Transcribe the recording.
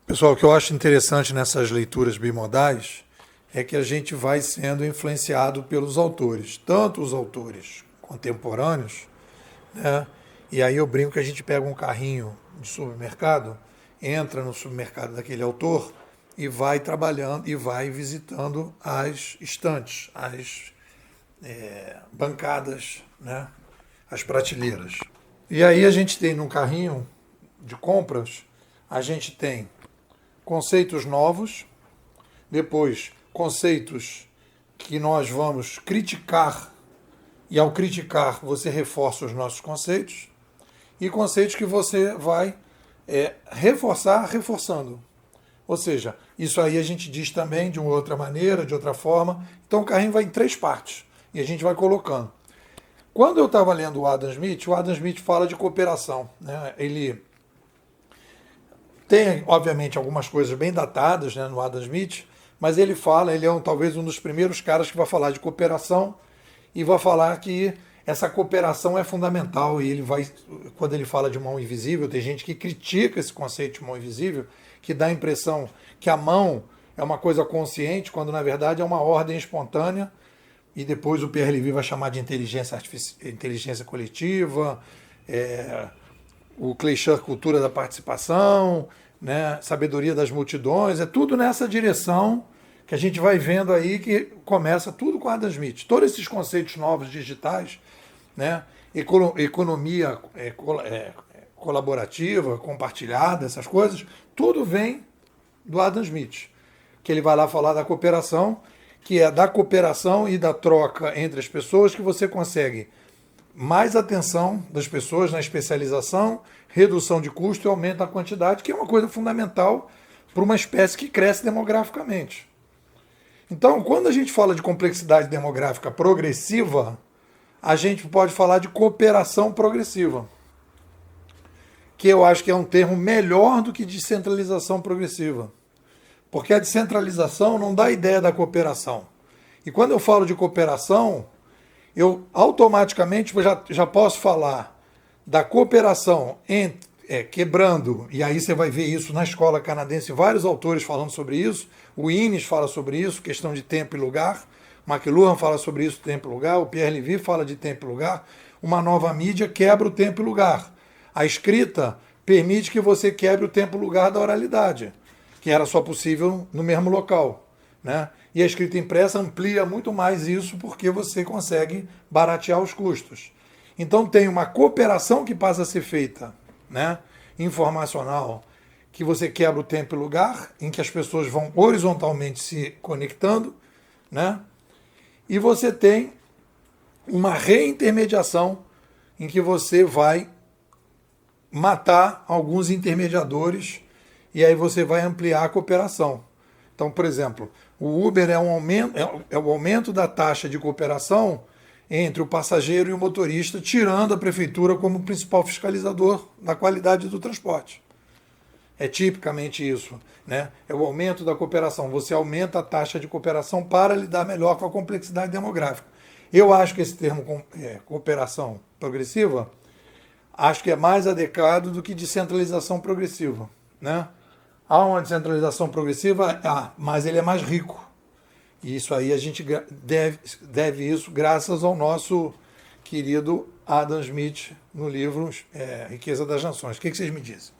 Pessoal, o que eu acho interessante nessas leituras bimodais é que a gente vai sendo influenciado pelos autores, tanto os autores contemporâneos, né? E aí eu brinco que a gente pega um carrinho de supermercado, entra no supermercado daquele autor e vai trabalhando e vai visitando as estantes, as bancadas, né? As prateleiras. E aí a gente tem num carrinho de compras, a gente tem conceitos novos, depois conceitos que nós vamos criticar, e ao criticar você reforça os nossos conceitos, e conceitos que você vai reforçar reforçando. Ou seja, isso aí a gente diz também de uma outra maneira, de outra forma. Então o carrinho vai em 3 partes, e a gente vai colocando. Quando eu estava lendo o Adam Smith fala de cooperação, né? Ele tem, obviamente, algumas coisas bem datadas, né, no Adam Smith, mas ele é talvez um dos primeiros caras que vai falar de cooperação e vai falar que essa cooperação é fundamental. E quando ele fala de mão invisível, tem gente que critica esse conceito de mão invisível, que dá a impressão que a mão é uma coisa consciente, quando na verdade é uma ordem espontânea, e depois o Pierre Levy vai chamar de inteligência coletiva, o Kleshar, cultura da participação, né, sabedoria das multidões, é tudo nessa direção que a gente vai vendo aí, que começa tudo com Adam Smith. Todos esses conceitos novos digitais, né, economia colaborativa, compartilhada, essas coisas, tudo vem do Adam Smith, que ele vai lá falar da cooperação, que é da cooperação e da troca entre as pessoas que você consegue mais atenção das pessoas na especialização, redução de custo e aumento da quantidade, que é uma coisa fundamental para uma espécie que cresce demograficamente. Então, quando a gente fala de complexidade demográfica progressiva, a gente pode falar de cooperação progressiva, que eu acho que é um termo melhor do que descentralização progressiva. Porque a descentralização não dá ideia da cooperação. E quando eu falo de cooperação, eu automaticamente já posso falar da cooperação quebrando, e aí você vai ver isso na escola canadense, vários autores falando sobre isso, o Innes fala sobre isso, questão de tempo e lugar, o McLuhan fala sobre isso, tempo e lugar, o Pierre Levy fala de tempo e lugar, uma nova mídia quebra o tempo e lugar. A escrita permite que você quebre o tempo e lugar da oralidade, que era só possível no mesmo local, né? E a escrita impressa amplia muito mais isso, porque você consegue baratear os custos. Então tem uma cooperação que passa a ser feita, né, informacional, que você quebra o tempo e lugar, em que as pessoas vão horizontalmente se conectando, né? E você tem uma reintermediação, em que você vai matar alguns intermediadores, e aí você vai ampliar a cooperação. Então, por exemplo, o Uber é o aumento da taxa de cooperação entre o passageiro e o motorista, tirando a prefeitura como principal fiscalizador da qualidade do transporte. É tipicamente isso, né? É o aumento da cooperação. Você aumenta a taxa de cooperação para lidar melhor com a complexidade demográfica. Eu acho que esse termo cooperação progressiva, acho que é mais adequado do que descentralização progressiva, né? Há uma descentralização progressiva, mas ele é mais rico. E isso aí a gente deve isso graças ao nosso querido Adam Smith no livro Riqueza das Nações. O que vocês me dizem?